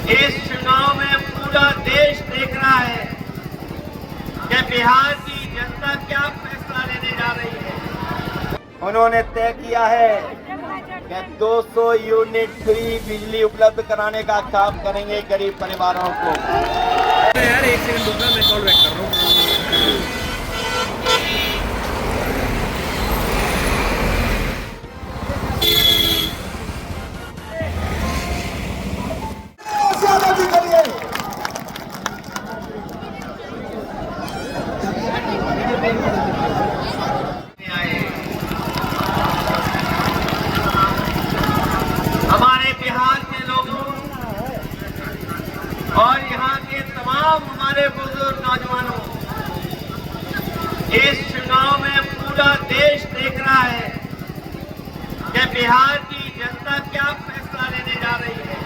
इस चुनाव में पूरा देश देख रहा है कि बिहार की जनता क्या फैसला लेने जा रही है। उन्होंने तय किया है कि 200 यूनिट फ्री बिजली उपलब्ध कराने का काम करेंगे गरीब परिवारों को। यार एक सेकंड रुकना, मैं कॉल बैक कर रहा हूँ। हमारे बिहार के लोगों और यहाँ के तमाम हमारे बुजुर्ग नौजवानों, इस चुनाव में पूरा देश देख रहा है कि बिहार की जनता क्या फैसला लेने जा रही है।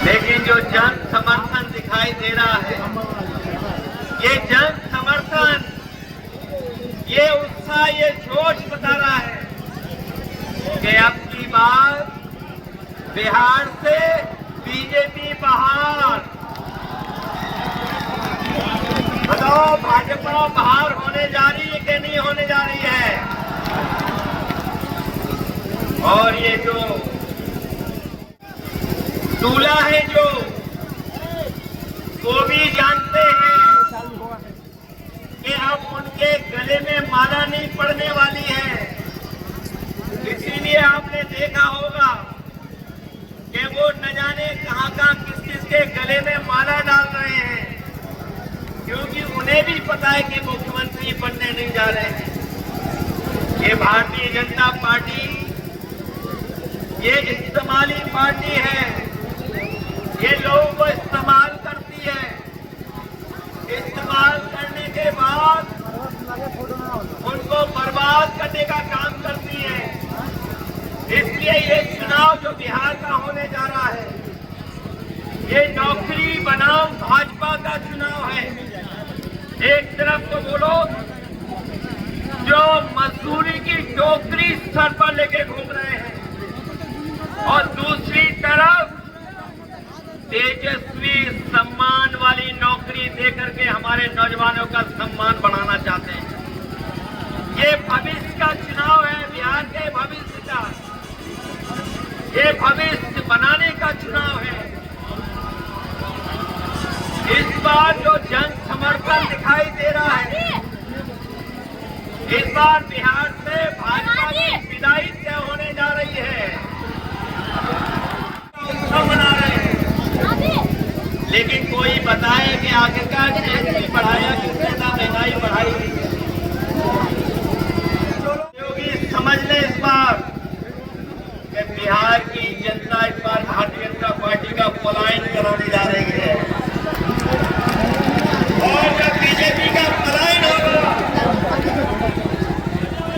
लेकिन जो जन समर्थन दिखाई दे रहा है, ये जन समर्थन, ये उत्साह, ये जोश बता रहा है कि अब की बार बिहार से बीजेपी बाहर। बताओ भाजपा बाहर होने जा रही है कि नहीं होने जा रही है। और ये जो दूल्हा है जो, वो भी जानते हैं कि अब उनके गले में माला नहीं पड़ने वाली है। इसीलिए आपने देखा होगा कि वो न जाने कहां किस किस के गले में माला डाल रहे हैं, क्योंकि उन्हें भी पता है कि मुख्यमंत्री बनने नहीं जा रहे हैं। ये भारतीय जनता पार्टी ये इस्तेमाली पार्टी है, ये लोगों को इस्तेमाल करती है। इस्तेमाल करने के बाद उनको बर्बाद करने का काम करती है। इसलिए ये चुनाव जो बिहार का होने जा रहा है, ये नौकरी बनाम भाजपा का चुनाव है। एक तरफ तो बोलो जो मजदूरी की टोकरी सर पर लेके घूम रहे हैं, और दूसरी तरफ तेजस्वी सम्मान वाली नौकरी देकर के हमारे नौजवानों का सम्मान बढ़ाना चाहते हैं। ये भविष्य का चुनाव है, बिहार के भविष्य का, ये भविष्य बनाने का चुनाव है। इस बार जो जन समर्थन दिखाई दे रहा है, इस बार बिहार से भाजपा की विदाई तय होने जा रही है। उत्सव मना रहे हैं, लेकिन कोई बताए कि आखिरकार जीएसटी बढ़ाया किस ज्यादा महंगाई बढ़ाई गई है। योगी समझ ले इस बार कि बिहार की जनता इस बार भारतीय जनता पार्टी का पलायन कराने जा रही है, और जब बीजेपी का पलायन होगा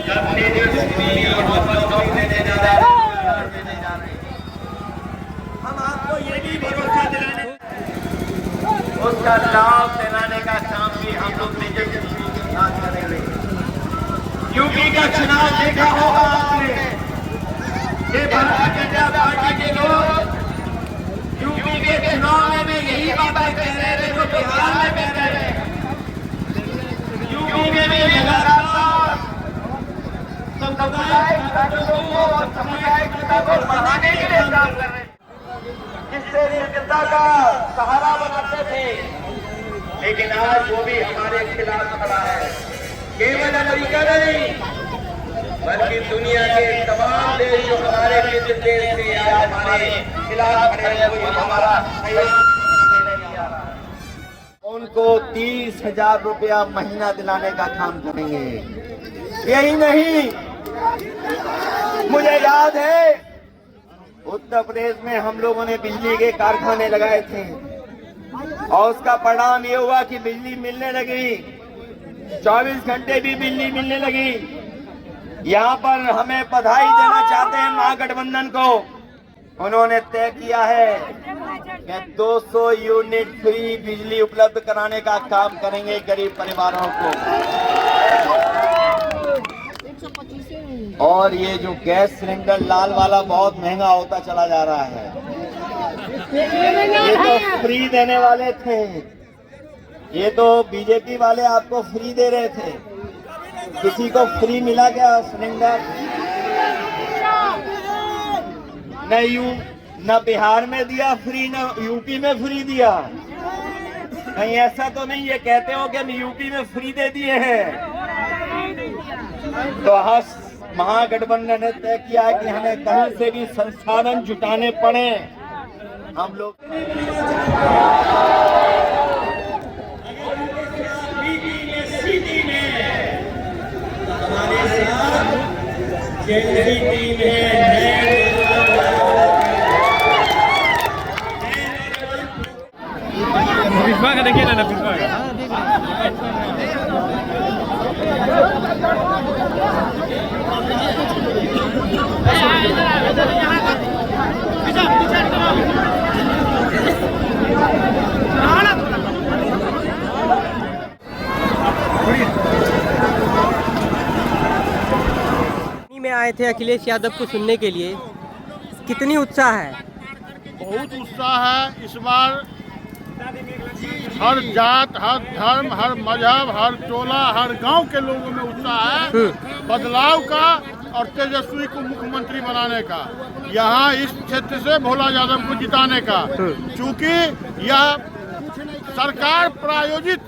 तब तेजस्वी वापस देने जा रहे हैं। हम आपको ये भी भरोसा दिलाने, उसका लाभ दिलाने का काम भी हम लोग तेजस्वी के साथ करेंगे। यूपी का चुनाव देखा होगा आपने, ये भारतीय जनता पार्टी के लोग यूपी के चुनाव में यही बातें कह रहे थे जो बिहार में कह रहे हैं। यूपी में भी लगातार सामुदायिक ताकतों को और सामुदायिक एकता को बढ़ाने के लिए काम कर रहे हैं, जिससे जनता का सहारा बनाते थे। लेकिन आज वो भी हमारे खिलाफ खड़ा है। केवल अमेरिका नहीं, बल्कि दुनिया के तमाम देश जो हमारे मित्र देश थे आज हमारे खिलाफ खड़े हैं, कोई हमारा उनको 30,000 रुपया महीना दिलाने का काम करेंगे। यही नहीं, मुझे याद है उत्तर प्रदेश में हम लोगों ने बिजली के कारखाने लगाए थे, और उसका परिणाम ये हुआ कि बिजली मिलने लगी, 24 घंटे भी बिजली मिलने लगी। यहाँ पर हमें बधाई देना चाहते हैं महागठबंधन को। उन्होंने तय किया है कि 200 यूनिट फ्री बिजली उपलब्ध कराने का काम करेंगे गरीब परिवारों को। और ये जो गैस सिलेंडर लाल वाला बहुत महंगा होता चला जा रहा है, ये तो फ्री देने वाले थे, ये तो बीजेपी वाले आपको फ्री दे रहे थे। किसी को फ्री मिला क्या सिलेंडर? न बिहार में दिया फ्री, न यूपी में फ्री दिया। कहीं ऐसा तो नहीं ये कहते हो कि हम यूपी में फ्री दे दिए हैं? तो महागठबंधन ने तय किया है कि हमें कहीं से भी संसाधन जुटाने पड़े। हम लोग हमारे साथ केंद्रीय टीम है। पुष्पा का देखिए ना पुष्पा का। में आए थे अखिलेश यादव को सुनने के लिए, कितनी उत्साह है? बहुत उत्साह है। इस बार हर जात, हर धर्म, हर मजहब, हर टोला, हर गांव के लोगों में उत्साह है बदलाव का और तेजस्वी को मुख्यमंत्री बनाने का, यहाँ इस क्षेत्र से भोला यादव को जिताने का। चूंकि यह सरकार प्रायोजित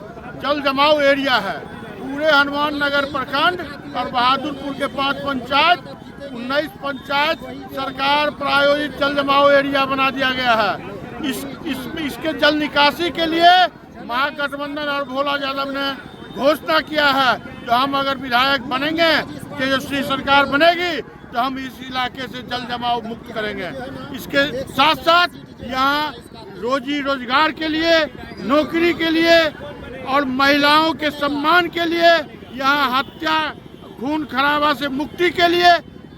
जल जमाव एरिया है। पूरे हनुमान नगर प्रखंड और बहादुरपुर के 5 पंचायत, 19 पंचायत सरकार प्रायोजित जल जमाव एरिया बना दिया गया है। इसके जल निकासी के लिए महागठबंधन और भोला यादव ने घोषणा किया है कि हम अगर विधायक बनेंगे, तेजस्वी सरकार बनेगी, तो हम इस इलाके से जल जमाव मुक्त करेंगे। इसके साथ साथ यहाँ रोजी रोजगार के लिए, नौकरी के लिए और महिलाओं के सम्मान के लिए, यहाँ हत्या खून खराबा से मुक्ति के लिए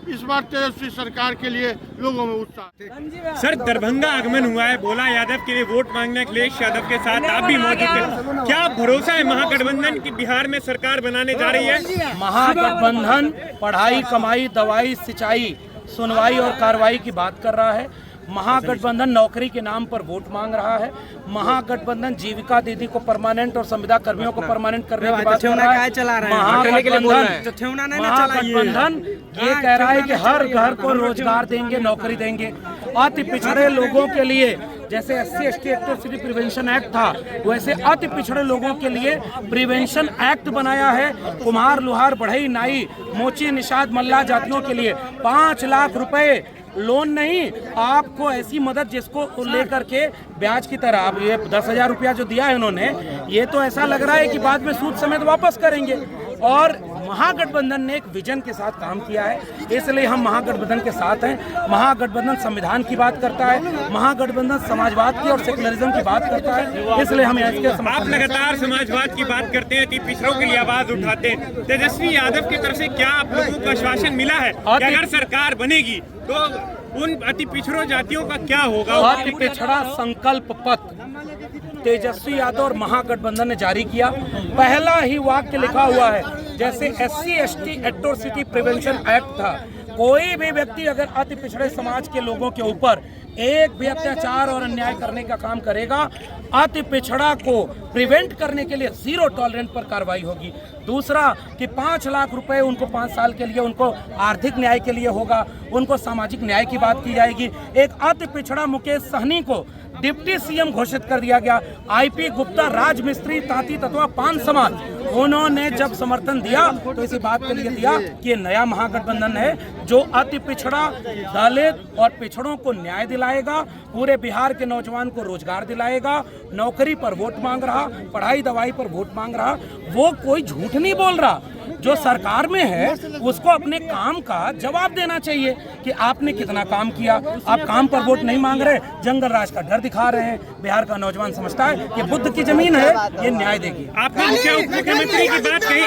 इस बार तेजस्वी सरकार के लिए लोगों में उत्साह। सर, दरभंगा आगमन हुआ है, भोला यादव के लिए वोट मांगने अखिलेश यादव के साथ आप भी मौजूद थे। क्या भरोसा है महागठबंधन की बिहार में सरकार बनाने जा रही है? महागठबंधन पढ़ाई, कमाई, दवाई, सिंचाई, सुनवाई और कार्रवाई की बात कर रहा है। महागठबंधन नौकरी के नाम पर वोट मांग रहा है। महागठबंधन जीविका दीदी को परमानेंट और संविदा कर्मियों को परमानेंट करने की बात कर रहा है। महागठबंधन ये कह रहा है कि हर घर को रोजगार देंगे, नौकरी देंगे। अति पिछड़े लोगों के लिए जैसे SC ST atrocity prevention act था, वैसे अति पिछड़े लोगों के लिए प्रिवेंशन एक्ट बनाया है। कुम्हार, लोहार, बढ़ई, नाई, मोची, निषाद, मल्ला जातियों के लिए 5 लाख रुपए लोन नहीं, आपको ऐसी मदद जिसको लेकर के ब्याज की तरह। अब ये 10,000 रुपया जो दिया है उन्होंने, ये तो ऐसा लग रहा है कि बाद में सूद समेत वापस करेंगे। और महागठबंधन ने एक विजन के साथ काम किया है, इसलिए हम महागठबंधन के साथ हैं। महागठबंधन संविधान की बात करता है, महागठबंधन समाजवाद की और सेकुलरिज्म की बात करता है, इसलिए हम इसके आप लगातार समाजवाद की बात करते हैं, पिछड़ों के लिए आवाज उठाते हैं। तेजस्वी यादव की तरफ से क्या आप लोगों को आश्वासन मिला है कि अगर सरकार बनेगी तो उन अति पिछड़ों जातियों का क्या होगा? अति पिछड़ा संकल्प पत्र तेजस्वी यादव और महागठबंधन ने जारी किया। पहला ही वाक्य लिखा हुआ है, जैसे SC ST atrocity prevention act था, कोई भी व्यक्ति अगर अति पिछड़े समाज के लोगों के ऊपर एक भी अत्याचार और अन्याय करने का काम करेगा, अति पिछड़ा को प्रिवेंट करने के लिए 0 टॉलरेंस पर कार्रवाई होगी। दूसरा कि 5 लाख रुपए उनको 5 साल के लिए उनको आर्थिक न्याय के लिए होगा, उनको सामाजिक न्याय की बात की जाएगी। एक अति पिछड़ा मुकेश सहनी को डिप्टी CM घोषित कर दिया गया। IP गुप्ता, राज मिस्त्री, तांती तत्वा, पान समाज, उन्होंने जब समर्थन दिया तो इसी बात के लिए दिया कि ये नया महागठबंधन है जो अति पिछड़ा, दलित और पिछड़ों को न्याय दिलाएगा, पूरे बिहार के नौजवान को रोजगार दिलाएगा, नौकरी पर वोट मांग रहा, पढ़ाई दवाई पर वोट मांग रहा। वो कोई झूठ नहीं बोल रहा। जो सरकार में है उसको अपने काम का जवाब देना चाहिए कि आपने कितना काम किया। आप काम पर वोट नहीं मांग रहे, जंगल राज का डर दिखा रहे हैं। बिहार का नौजवान समझता है कि बुद्ध की जमीन है, ये न्याय देगी। आपने मुख्यमंत्री की बात कही,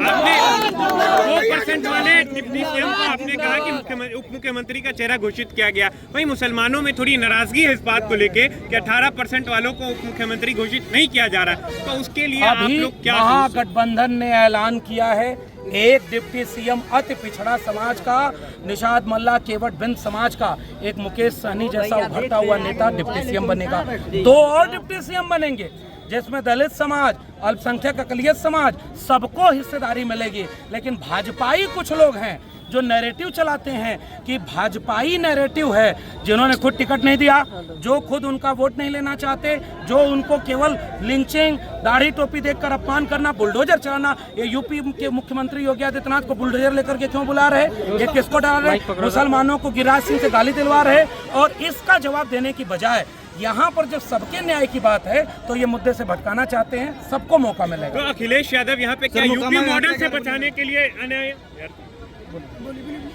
आपने 2% वाले डिप्टी CM को आपने कहा कि उप मुख्यमंत्री का चेहरा घोषित किया गया। वहीं मुसलमानों में थोड़ी नाराजगी है इस बात को लेके कि 18% वालों को उप मुख्यमंत्री घोषित नहीं किया जा रहा, तो उसके लिए आप लोग क्या? महागठबंधन ने ऐलान किया है एक डिप्टी सीएम अति पिछड़ा समाज का, निषाद मल्ला केवट बिंद समाज का, एक मुकेश सहनी जैसा उभरता हुआ नेता डिप्टी सीएम बनेगा। 2 और डिप्टी सीएम बनेंगे जिसमें दलित समाज, अल्पसंख्यक अकलियत समाज, सबको हिस्सेदारी मिलेगी। लेकिन भाजपाई कुछ लोग हैं जो नैरेटिव चलाते हैं कि भाजपाई नैरेटिव है, जिन्होंने खुद टिकट नहीं दिया, जो खुद उनका वोट नहीं लेना चाहते, जो उनको केवल लिंचिंग, दाढ़ी टोपी देखकर अपमान करना, बुलडोजर चलाना। ये यूपी के मुख्यमंत्री योगी आदित्यनाथ को बुलडोजर लेकर के क्यों बुला रहे? ये किसको डाल रहे? मुसलमानों को गिरिराज सिंह से गाली दिलवा रहे। और इसका जवाब देने की बजाय यहाँ पर जब सबके न्याय की बात है तो ये मुद्दे से भटकाना चाहते हैं। सबको मौका मिलेगा। तो अखिलेश यादव यहाँ पे क्या यूपी मॉडल से बचाने के लिए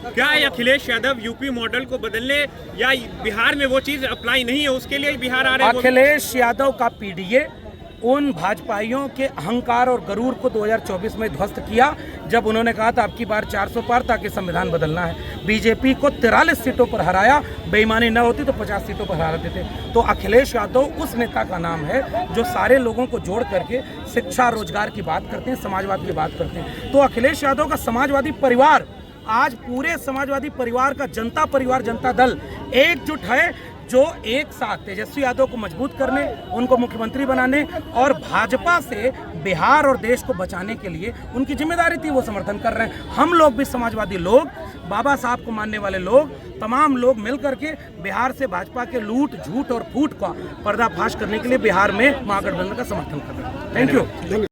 क्या अखिलेश यादव यूपी मॉडल को बदलने या बिहार में वो चीज अप्लाई नहीं है उसके लिए बिहार आ रहे हैं? अखिलेश यादव का पीडीए उन भाजपाइयों के अहंकार और गरूर को 2024 में ध्वस्त किया जब उन्होंने कहा था अब की बार 400 पार ताकि संविधान बदलना है। बीजेपी को 43 सीटों पर हराया, बेईमानी न होती तो 50 सीटों पर हरा देते। तो अखिलेश यादव उस नेता का नाम है जो सारे लोगों को जोड़ करके शिक्षा रोजगार की बात करते हैं, समाजवाद की बात करते हैं। तो अखिलेश यादव का समाजवादी परिवार, आज पूरे समाजवादी परिवार का जनता परिवार, जनता दल एकजुट है, जो एक साथ तेजस्वी यादव को मजबूत करने, उनको मुख्यमंत्री बनाने और भाजपा से बिहार और देश को बचाने के लिए उनकी जिम्मेदारी थी, वो समर्थन कर रहे हैं। हम लोग भी समाजवादी लोग, बाबा साहब को मानने वाले लोग, तमाम लोग मिल करके बिहार से भाजपा के लूट, झूठ और फूट का पर्दाफाश करने के लिए बिहार में महागठबंधन का समर्थन कर रहे हैं। Thank you.